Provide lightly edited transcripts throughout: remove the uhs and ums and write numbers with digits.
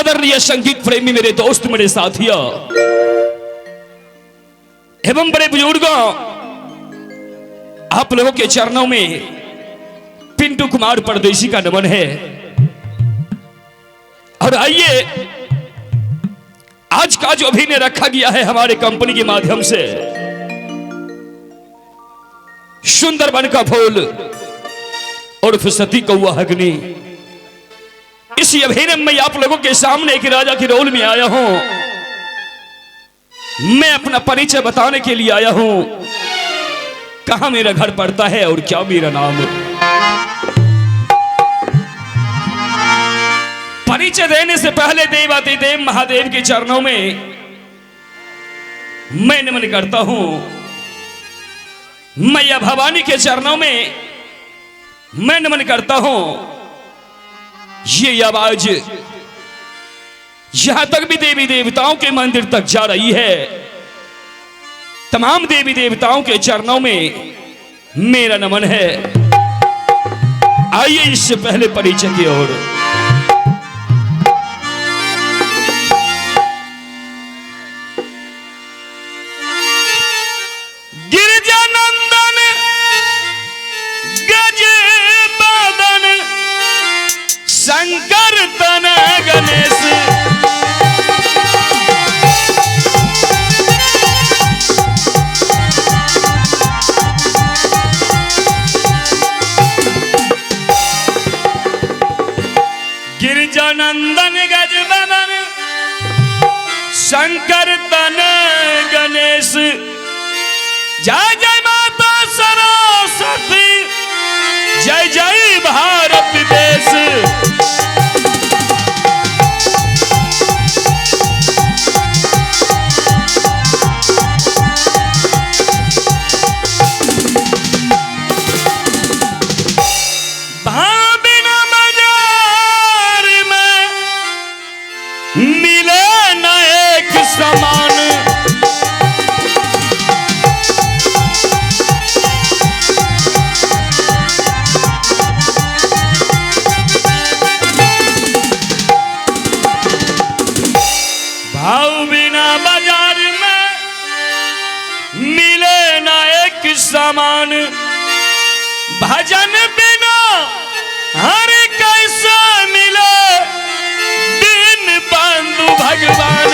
आदरणीय संगीत प्रेमी मेरे दोस्त, मेरे साथियों एवं बड़े बुजुर्गों, आप लोगों के चरणों में पिंटू कुमार परदेसी का नमन है। और आइए, आज का जो अभिनय रखा गया है हमारे कंपनी के माध्यम से, सुंदर वन का फूल और सती कौआ अग्नि, इसी अभिनय में आप लोगों के सामने एक राजा के रोल में आया हूं। मैं अपना परिचय बताने के लिए आया हूं, कहां मेरा घर पड़ता है और क्या मेरा नाम। परिचय देने से पहले देवातिदेव महादेव के चरणों में मैं नमन करता हूं। मैया भवानी के चरणों में मैं नमन करता हूं। ये आवाज यहां तक भी देवी देवताओं के मंदिर तक जा रही है। तमाम देवी देवताओं के चरणों में मेरा नमन है। आइए इससे पहले परिचय की ओर। शंकर तन गणेश, गिरिजानंदन गजबदन, शंकर तन गणेश, जय जय माता सरस्वती, जय जय भारत देश। मिले न एक समान, भाव बिना बाजार में मिले न एक समान, भजन बिना हर कैसा मिले बंधु भगवान।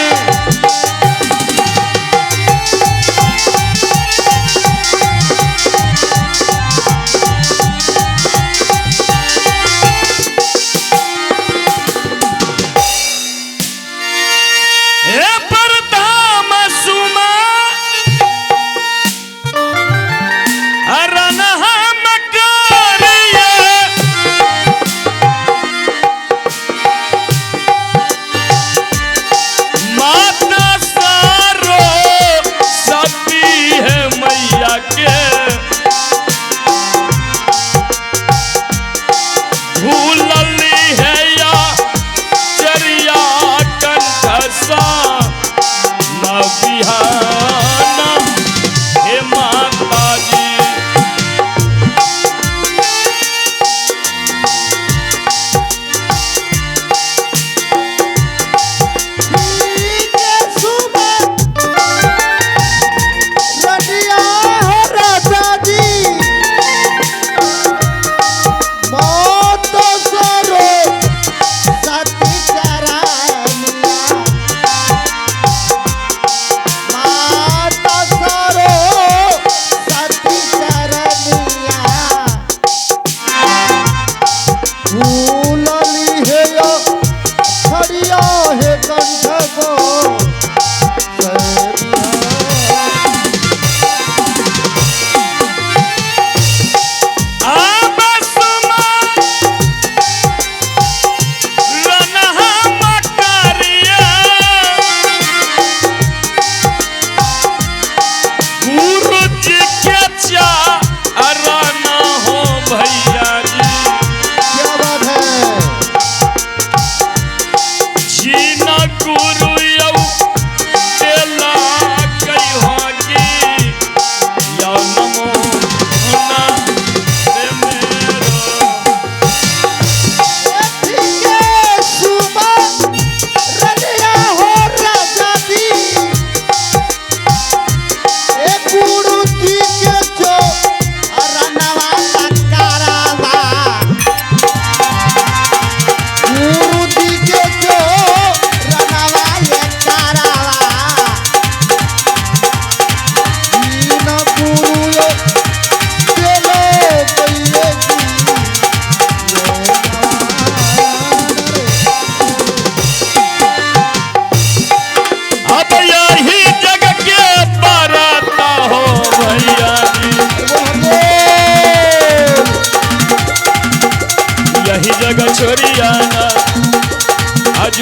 परधाम सुमा रन हम करिए,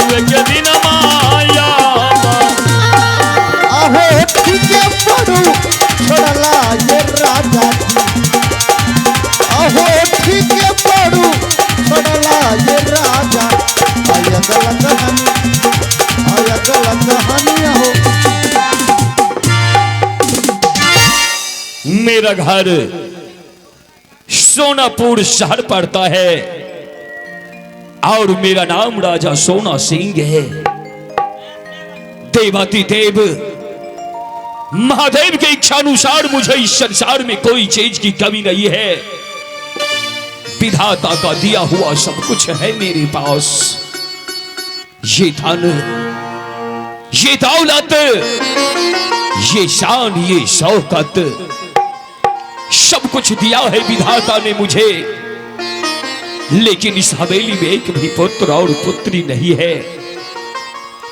बड़ुए के दिन माया आहो ठीक है पड़ू छोड़ला ये राजा आहो ठीक है पड़ू छोड़ला ये राजा आया गलत कहानी हो। मेरा घर सोनापुर शहर पड़ता है और मेरा नाम राजा सोना सिंह है। देवाती देव महादेव के इच्छानुसार मुझे इस संसार में कोई चीज की कमी नहीं है। विधाता का दिया हुआ सब कुछ है मेरे पास। ये धन, ये दौलत, ये शान, ये शौकत, सब कुछ दिया है विधाता ने मुझे। लेकिन इस हवेली में एक भी पुत्र और पुत्री नहीं है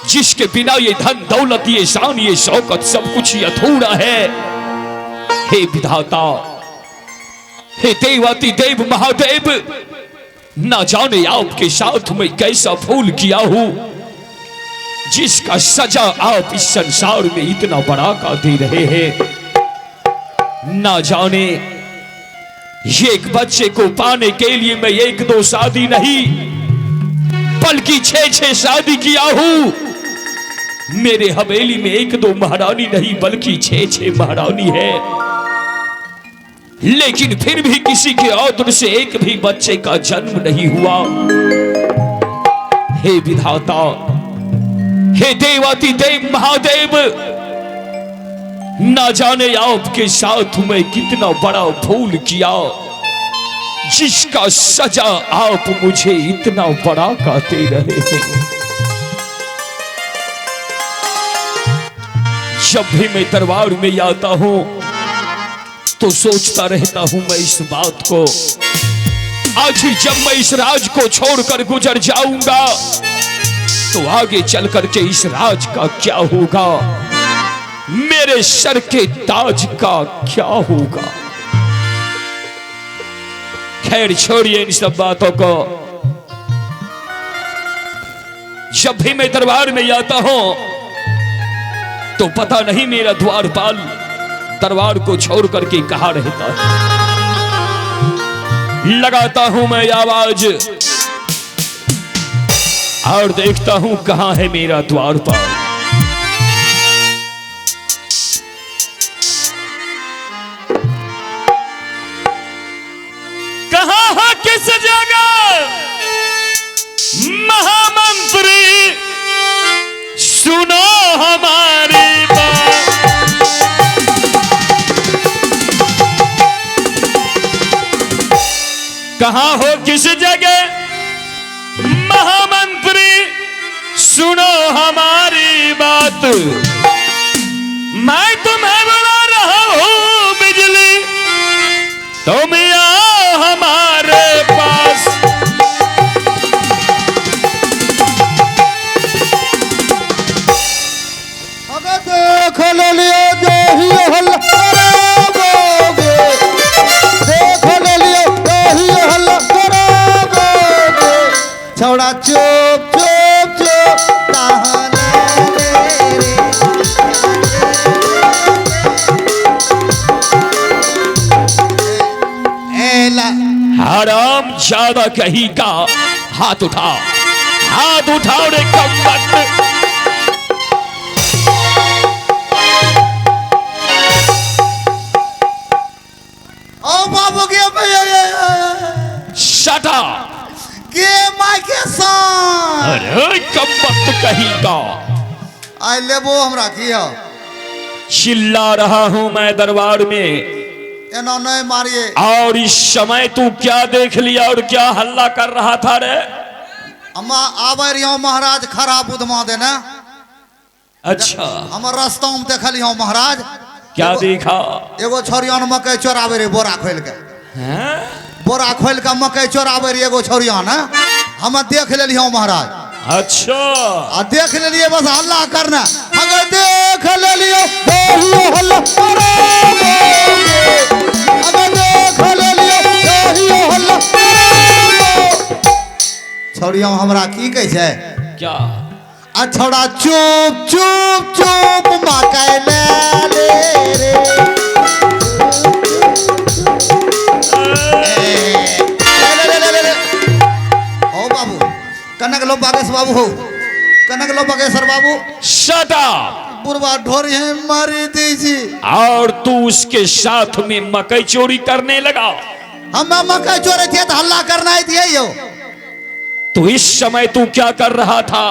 जिसके बिना ये धन दौलत, ये शान, ये शौकत सब कुछ ही अधूरा है। हे विधाता, हे देवाती देव महादेव, ना जाने आपके साथ मैं कैसा भूल किया हूं जिसका सजा आप इस संसार में इतना बड़ा का दे रहे हैं। ना जाने एक बच्चे को पाने के लिए मैं 1-2 शादी नहीं बल्कि 6-6 शादी किया हूं। मेरे हवेली में 1-2 महारानी नहीं बल्कि 6-6 महारानी है। लेकिन फिर भी किसी के औदर से एक भी बच्चे का जन्म नहीं हुआ। हे विधाता, हे देवाती देव महादेव, ना जाने आपके साथ मैं कितना बड़ा भूल किया जिसका सजा आप मुझे इतना बड़ा कहते रहे हैं। जब भी मैं दरबार में आता हूं तो सोचता रहता हूं मैं इस बात को, आज ही जब मैं इस राज को छोड़कर गुजर जाऊंगा तो आगे चल करके इस राज का क्या होगा, मेरे सर के ताज का क्या होगा। खैर छोड़िए इन सब बातों को। जब भी मैं दरबार में आता हूं तो पता नहीं मेरा द्वारपाल दरबार को छोड़ करके कहां रहता है। लगाता हूं मैं आवाज और देखता हूं कहां है मेरा द्वारपाल। कहां है किस जगह महामंत्री, सुनो हमारी बात। कहां हो किस जगह महामंत्री, सुनो हमारी बात। मैं तुम्हें बुला रहा हूं बिजली, तुम आओ हमारे पास। अबे देख ले लियो जो ही हल्ला करोगे, देख ले लियो जो ही हल्ला करोगे। छोड़ा चुप चुप चुप कहानी मेरे। हराम ज्यादा कहीं का हाथ उठा, हाथ उठाओ रे कम्बख्त। ओ बाबू के शटा के माय के सन। अरे कम्बख्त कहीं का, आई लेबो हमरा किया। चिल्ला रहा हूं मैं दरबार में, एना नहीं मारिए। और इस समय तू क्या देख लिया और क्या हल्ला कर रहा था रे? हम आवे रहियो महाराज खराब बुधमा देना। अच्छा, हम रास्ता में देखलियो महाराज। क्या देखा? एगो छोरियान मकई चोरावे रे बोरा खोल के। हैं? बोरा खोल के मकई चोरावे रे एगो छोरियान। हम देख लेलियो महाराज। अच्छा, आ देख लेलिए बस हल्ला करना। अगर देख लेलियो तो हल्ला करोगे, अगर देख लेलियो तो हल्ला करोगे। छोरिया हमरा की कहे छै? क्या? अछोड़ा चुप चुप चुप मकई ले रे ओ बाबू कनक लो बागेश बाबू हो कनक लो बागेश्वर बाबू शट अप। बुरबा ढोरी है मारी दीजी और तू उसके साथ में मकई चोरी करने लगा। हम मकई चोरी थे तो हल्ला करना ही थी यो। तो इस समय तू क्या कर रहा था?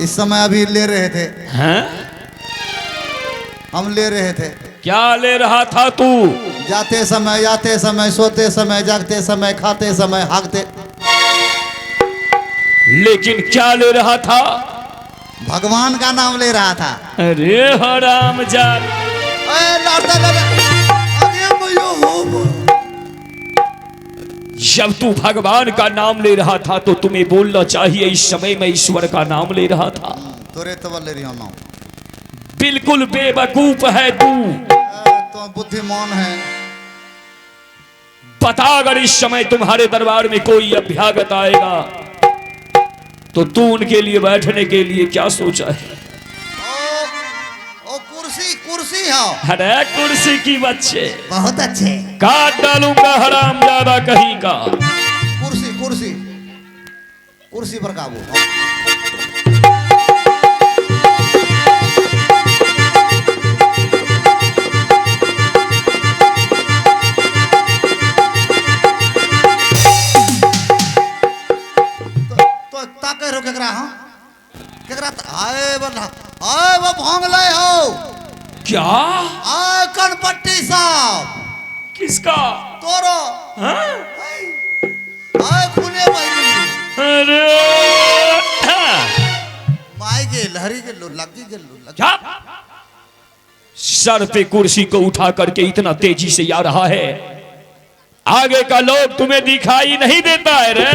इस समय अभी ले रहे थे हैं? हम ले रहे थे। क्या ले रहा था तू? जाते समय आते समय सोते समय जागते समय खाते समय हागते। लेकिन क्या ले रहा था? भगवान का नाम ले रहा था। अरे हरामजाद, जब तू भगवान का नाम ले रहा था तो तुम्हें बोलना चाहिए इस समय मैं ईश्वर का नाम ले रहा था। तोरे तो ले रही हूँ नाम। बिल्कुल बेवकूफ है तू। तो बुद्धिमान है। बता, अगर इस समय तुम्हारे दरबार में कोई अभ्यागत आएगा तो तू उनके लिए बैठने के लिए क्या सोचा है? ओ कुर्सी कुर्सी है। अरे कुर्सी की बच्चे, बहुत अच्छे। काट डालूंगा हरामजादा कहीं का। कुर्सी कुर्सी कुर्सी पर काबू। केकरा हाँ केकरा आए बल्ला आए वो भांग ले हो। क्या? आए कनपट्टी साहब। किसका? तोरो। हाँ? आए खुले भाई। अरे माई के लहरी के लो लगी के लो क्या? सर पे कुर्सी को उठा करके इतना तेजी से आ रहा है, आगे का लोग तुम्हें दिखाई नहीं देता है रे।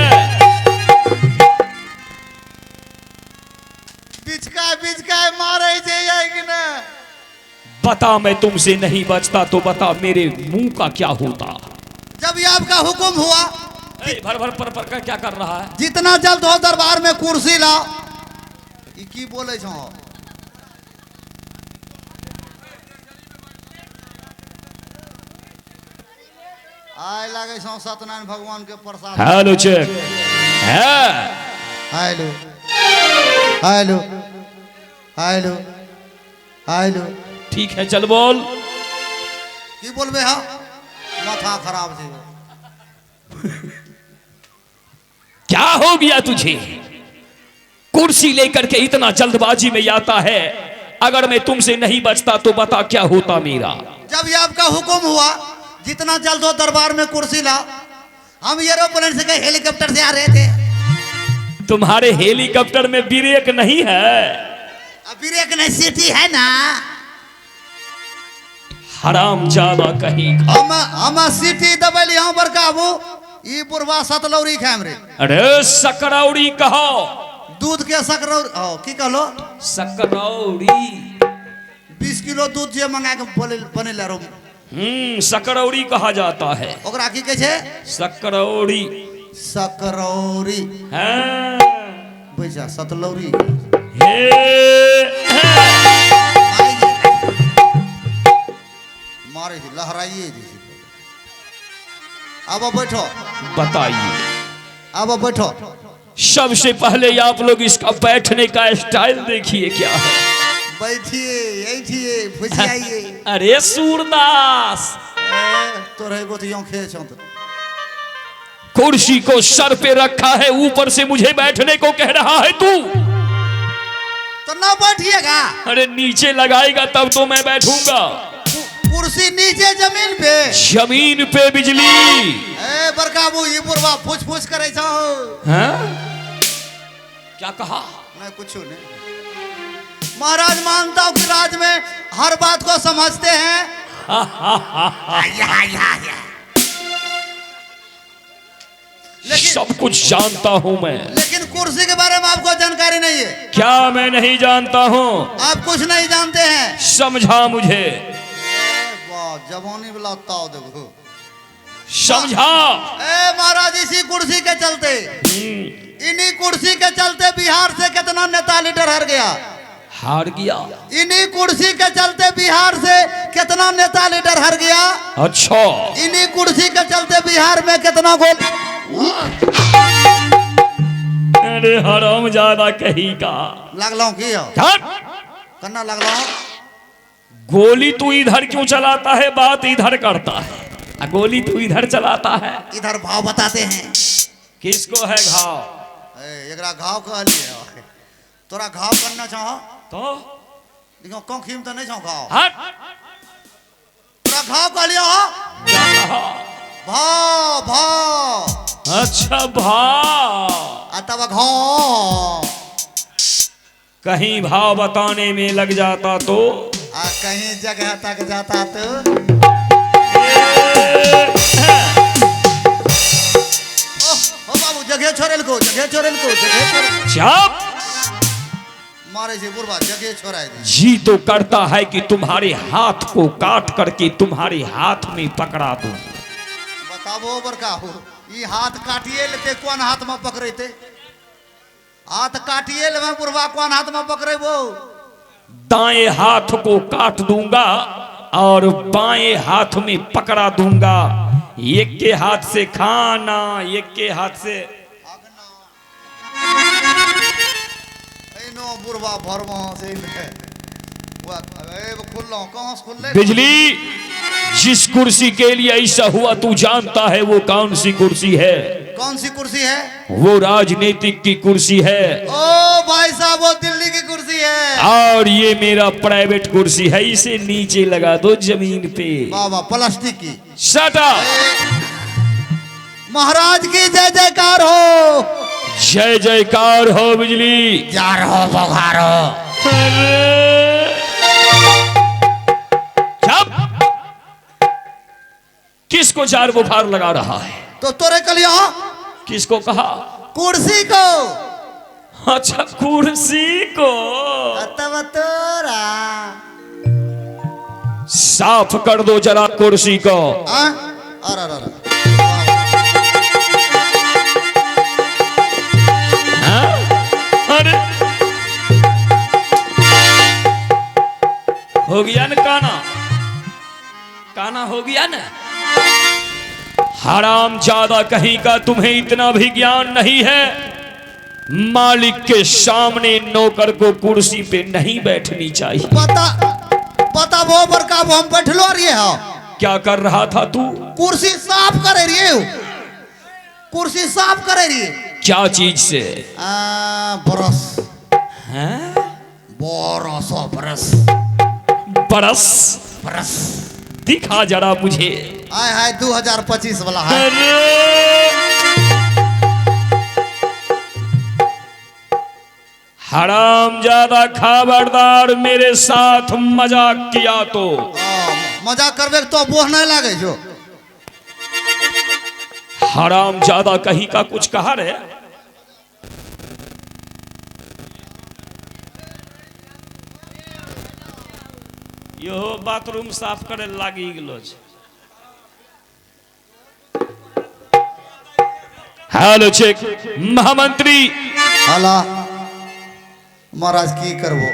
बिचका मारे कि ना। बता, मैं तुमसे नहीं बचता तो बता मेरे मुंह का क्या होता? जब ये आपका हुक्म हुआ। भर भर पर का क्या कर रहा है? जितना जल्द हो दरबार में कुर्सी लाओ। ये की बोले छो? आय लागे छो सत्यनारायण भगवान के प्रसाद। हेलो चेक है। Hello hello hello hello. ठीक है, चल बोल। की बोलबे हा? माथा खराब है। क्या हो गया तुझे? कुर्सी लेकर के इतना जल्दबाजी में आता है। अगर मैं तुमसे नहीं बचता तो बता क्या होता मेरा? जब ये आपका हुक्म हुआ जितना जल्द हो दरबार में कुर्सी लाओ। हम एरोप्लेन से गए, हेलीकॉप्टर से आ रहे थे। तुम्हारे हेलीकॉप्टर में ब्रेक नहीं है। ब्रेक नहीं, सीटी है ना। हरामजादा कहीं का। हम सीटी दबेली हम बरकाबू। ई बुरवा सतलौरी खाम रे। अरे सकरौड़ी कहो। दूध के सकरौरी की कहलो? सकरौड़ी। 20 किलो दूध जे मंगा के बने लो। सकरौड़ी कहा जाता है। ओकरा की कहे छे? सकरौड़ी। सकरौरी। हाँ। बैजा सतलौरी। मारे लहराइए। अब बैठो। बताइए। अब बैठो। सबसे पहले आप लोग इसका बैठने का स्टाइल देखिए क्या है। बैठिए फुसियाइए। अरे सूरदास, तोरे गोतियों खेच तो कुर्सी को सर पे रखा है, ऊपर से मुझे बैठने को कह रहा है तू। तो ना बैठिएगा। अरे नीचे लगाएगा तब तो मैं बैठूंगा। कुर्सी नीचे जमीन पे। जमीन पे बिजली। ए बरकाबू ये बुरवा फुस फुस करे छो। हाँ? क्या कहा? मैं कुछ नहीं। महाराज मानता हूँ कि राज में हर बात को समझते हैं। सब कुछ जानता हूँ मैं, लेकिन कुर्सी के बारे में आपको जानकारी नहीं है। क्या मैं नहीं जानता हूँ? आप कुछ नहीं जानते हैं। समझा मुझे। जवानी वाला ताव देखो। समझा। ए महाराज इसी कुर्सी के चलते, इन्हीं कुर्सी के चलते बिहार से कितना लीटर हार गया। हार गया। इन्हीं कुर्सी के चलते बिहार से कितना नेता लीडर हार गया। अच्छा, इन्हीं कुर्सी के चलते बिहार में कितना गोल। अरे हराम ज्यादा कहीं का लगलो की हो जान। कन्ना लगलो। गोली तू इधर क्यों चलाता है, बात इधर करता है। गोली तू इधर चलाता है। इधर भाव बताते हैं। किसको है घाव? एकरा घाव कहलिए। तोरा घाव करना चाहो तो देखो कौन खीम तो नहीं चाहो घाव। हट। तोरा घाव कहलिए हो। क्या कहा? भाव भाव। अच्छा भाव। तब घाव कहीं भाव बताने में लग जाता तो कहीं जगह तक जाता तो ओ बाबू जगह छोड़ेल को चाप मारे से बुरबा जगह छोड़ा दे। जी तो करता है कि तुम्हारे हाथ को काट करके तुम्हारे हाथ में पकड़ा दूं। बताबो बरका हो ये हाथ काटिए लेते कौन हाथ में पकड़ेते। हाथ काटिए ले बुरबा कौन हाथ में पकड़े वो। दाएं हाथ को काट दूंगा और बाएं हाथ में पकड़ा दूंगा। एक के हाथ से खाना, एक के हाथ से नो बुरबा भरवा से वो खुल्लो कहां से खुले। बिजली, जिस कुर्सी के लिए ऐसा हुआ तू जानता है वो कौन सी कुर्सी है? कौन सी कुर्सी है? वो राजनीतिक की कुर्सी है। ओ भाई साहब वो दिल्ली की कुर्सी है। और ये मेरा प्राइवेट कुर्सी है, इसे नीचे लगा दो जमीन पे। बाबा प्लास्टिक की। Shut up. महाराज की जय जयकार हो। जय जयकार हो बिजली। जार हो बघारो। किसको जार बुखार लगा रहा है? तो तोरे कलिया किसको कहा? कुर्सी को। अच्छा कुर्सी को। तब तोरा साफ कर दो जरा कुर्सी को। अरे अरे हो गया ना काना, काना हो गया ना। हराम ज्यादा कहीं का, तुम्हें इतना भी ज्ञान नहीं है। मालिक के सामने नौकर को कुर्सी पे नहीं बैठनी चाहिए। पता वो बरका हम बैठलो रही हो। क्या कर रहा था तू? कुर्सी साफ करे रही हो। कुर्सी साफ करे रही। क्या चीज से? ब्रश। हैं? ब्रश बरस ब्रश दिखा जरा मुझे। आय हाय 2025 वाला है। हराम ज्यादा खबरदार मेरे साथ मजाक किया तो। मजाक करबे तो बोह नहीं लागे जो। हराम ज्यादा कहीं का कुछ कहा रे। यो बाथरूम साफ करे लागी गेलो छै। हेलो चेक महामंत्री। हाला महाराज की करबो।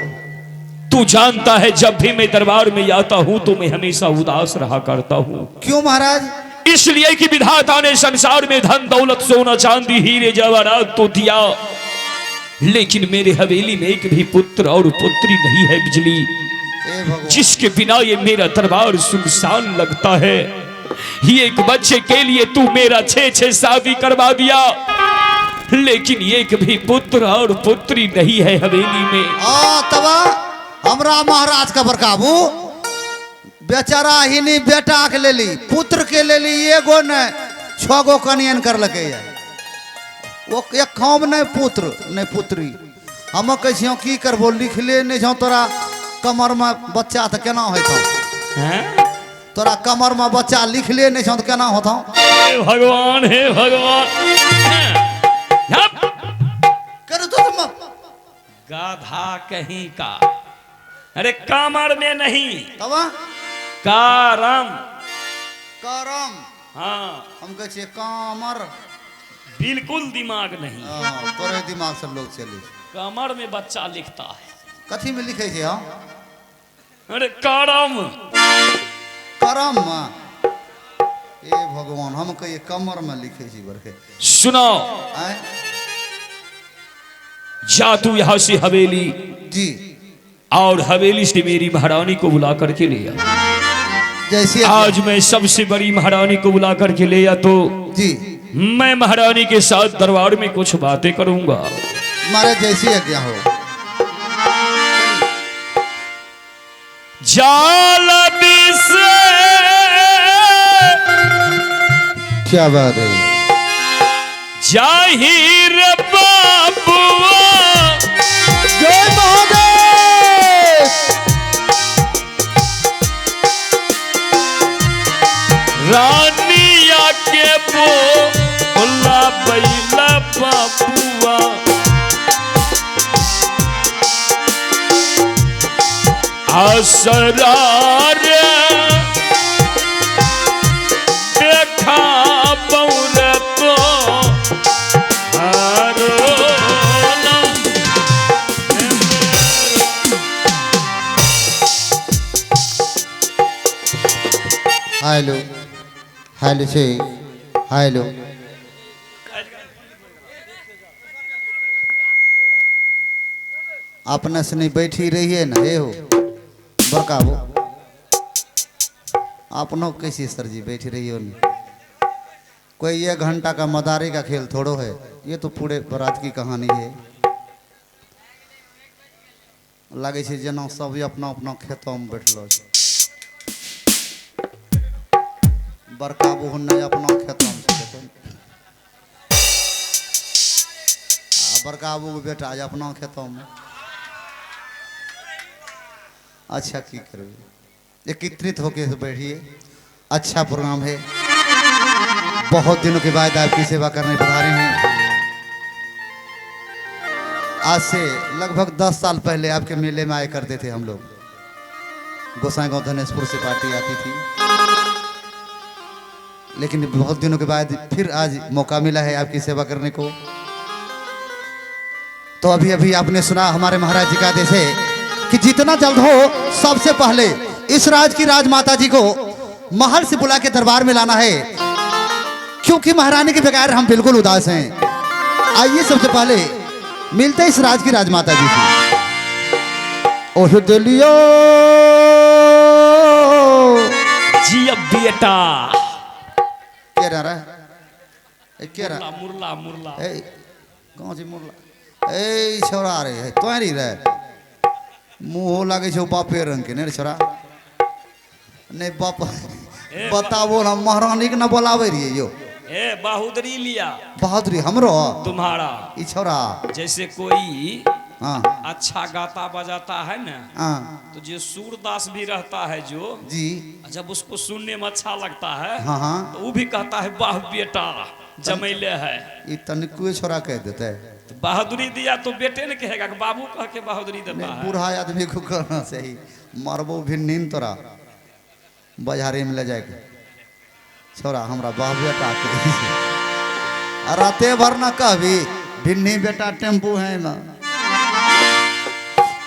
तू जानता है जब भी मैं दरबार में आता हूं तो मैं हमेशा उदास रहा करता हूं। क्यों महाराज? इसलिए कि विधाता ने संसार में धन दौलत सोना चांदी हीरे जवाहरात तो दिया, लेकिन मेरे हवेली में एक भी पुत्र और पुत्री नहीं है बिजली, जिसके बिना ये मेरा दरबार सुनसान लगता है। ये एक बच्चे के लिए तू मेरा 6 शादी करवा दिया, लेकिन एक भी पुत्र और पुत्री नहीं है हवेली में। तबा हमरा महाराज का बरकाबू बेचारा ही नहीं बेटा के ले ली, पुत्र के ले ली एगो न 6 गो कनियन कर लगे है। वो एक खाम नहीं पुत्र नहीं पुत्री। हम कैसे की करबो लिख ले नहीं छो। तोरा कमर में बच्चा तो केना होता? तोरा कमर में बच्चा लिख ले नहीं छो तो केना होता? हे भगवान हे भगवान। कर तो तुम गाधा कहीं का। अरे कमर में नहीं, तबा कारम। करम। हाँ हम कह छे कामर। बिल्कुल दिमाग नहीं। तोरे दिमाग से लोग चले। कमर में बच्चा लिखता है। कथी में लिखे थे हम? अरे करम। करम में? ए भगवान, हम कहिए कमर में लिखे छी बरके। सुनो, आए? जा तू यहाँ से हवेली जी। और हवेली से मेरी महारानी को बुला करके ले आ। जैसे आज मैं सबसे बड़ी महारानी को बुला करके ले आ तो जी मैं महारानी के साथ दरबार में कुछ बातें करूंगा। मारे जैसी आज्ञा हो। जाल से क्या बात है? जाहिर बाबुआ जय महादेव। रानिया के बोला बैला बाबुआ असरार देखा बौर तो हेलो हेलो से हेलो। अपने से नहीं बैठी रहिए ना ये हो बड़का वो अपनों कैसी सर जी बैठी रही हो नहीं। कोई 1 घंटा का मदारी का खेल थोड़ो है, ये तो पूरे बारात की कहानी है। लगे छे जना सब अपना अपना खेतों में बैठलो छे। बड़का बहन ने अपना खेतों में देखो, बड़का बहू बेटा आज अपना खेतों में। अच्छा की करोगे, एकत्रित होके बैठिए। अच्छा प्रोग्राम है, बहुत दिनों के बाद आपकी सेवा करने पधारे हैं। आज से लगभग 10 साल पहले आपके मेले में आया करते थे हम लोग। गोसाईगांव धनेशपुर से पार्टी आती थी, लेकिन बहुत दिनों के बाद फिर आज मौका मिला है आपकी सेवा करने को। तो अभी अभी आपने सुना हमारे महाराज जी का आदेश है कि जितना जल्द हो सबसे पहले इस राज की राजमाता जी को महल से बुला के दरबार में लाना है, क्योंकि महारानी के बगैर हम बिल्कुल उदास हैं। आइए सबसे पहले मिलते इस राज की राजमाता जी से। ओह दिलियो जी अब बेटा क्या रहा है? क्या रहा? मुरला मुरला ए कौन सी मुरला? ए छोरा रे है तो नहीं रहे मुंह लागे छो बापे रंग के नहीं छोरा। नहीं बाप बताओ ना, महारानी के ना बोलावे रही यो। ए बहादुरी लिया बहादुरी हमरो तुम्हारा। ई छोरा जैसे कोई हाँ अच्छा गाता बजाता है ना, हाँ तो जो सूरदास भी रहता है जो जी जब उसको सुनने में अच्छा लगता है हाँ हाँ तो वो भी कहता है वाह बेटा जमैले है। ये तनिकुए छोरा कह देते है। तो बहादुरी दिया तो बेटे ने कहेगा कि बाबू कह के बहादुरी देता है। बूढ़ा आदमी को कहना सही, मरबो भी नींद तोरा बाजारे में ले जाके छोरा हमरा बाह बेटा के राते भर न कहबी भिन्नी बेटा टेम्पू है ना।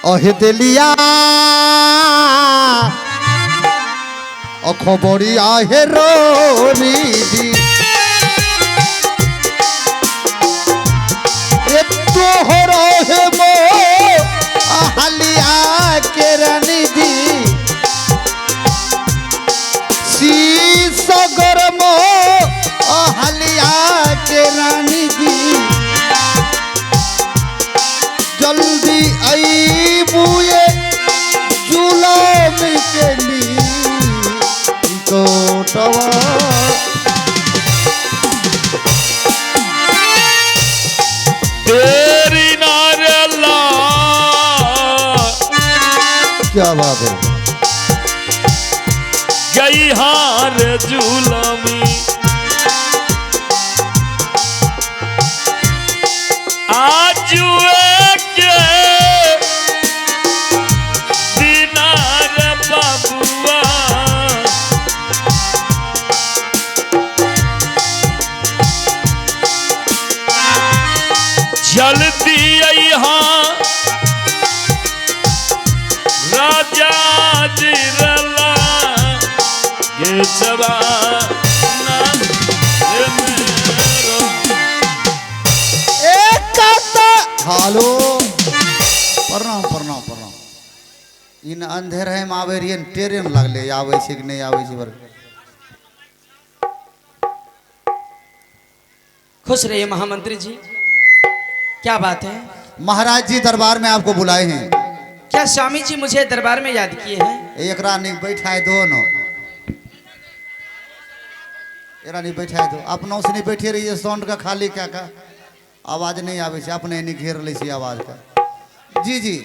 ओहे दिलिया ओ खबरिया हे रोरी दी ए तोहरो हे मो हलिया के रानी दी शीश गरमो हलिया के रानी दी जल्दी आई बुए जुलाम के ली कोटवा। तेरी नारेला क्या बात है? गई हार जुलमी आज के दिनार बाबुआ जल्दी यहाँ जवाना हालो प्रणाम प्रणाम प्रणाम। इन अंधेर है आवे रही ट्रेन लगले आवे कि नहीं आवे वर्ग। खुश रहिए महामंत्री जी। क्या बात है? महाराज जी दरबार में आपको बुलाए हैं। क्या स्वामी जी मुझे दरबार में याद किए हैं? एक रानी बैठाए दोनों, रानी बैठाए दो अपनों से नहीं बैठे रही है। साउंड का खाली क्या का आवाज नहीं आवे से अपने नहीं घेर ली आवाज का। जी जी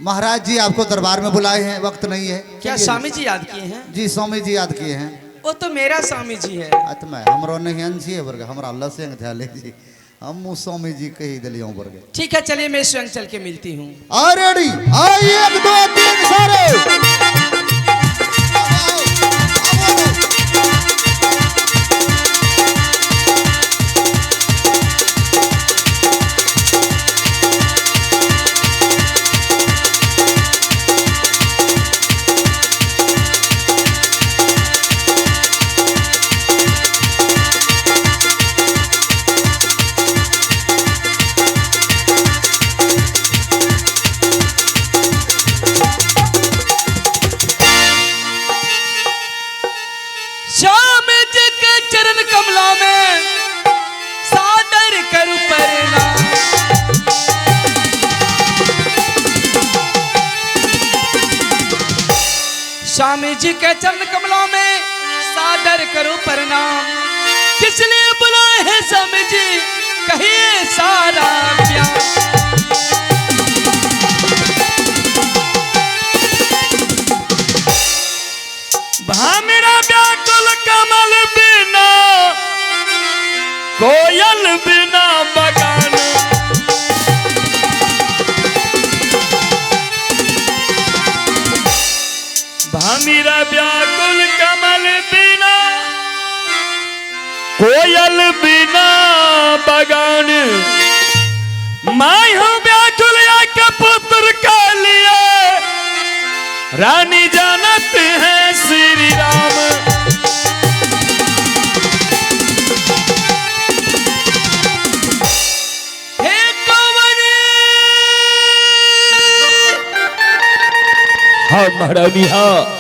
महाराज जी आपको दरबार में बुलाए हैं, वक्त नहीं है। क्या स्वामी जी याद किए हैं? जी स्वामी जी याद किए हैं। वो तो मेरा स्वामी जी है। मैं हमरो नहीं अंशी है वर्ग, हमरा लसेंग थे ले जी हम स्वामी जी कही दिलियों वर्ग। ठीक है चलिए मैं स्वयं चल के मिलती हूँ। रेडी आई 1 2 3 सारे। श्याम जी के चरण कमला में सादर कर प्रणाम। स्वामी जी के चरण कमला में सादर करो प्रणाम। किस लिए बुलाए हैं स्वामी जी कहिए सारा प्यार। भामिरा व्याकुल कमल बिना कोयल बिना बगान। भामिरा व्याकुल कमल बिना कोयल बिना बगान। मैं हूँ व्याकुल के पुत्र के लिए रानी जानत है श्री राम। हे कंवरी हाँ महारानी हाँ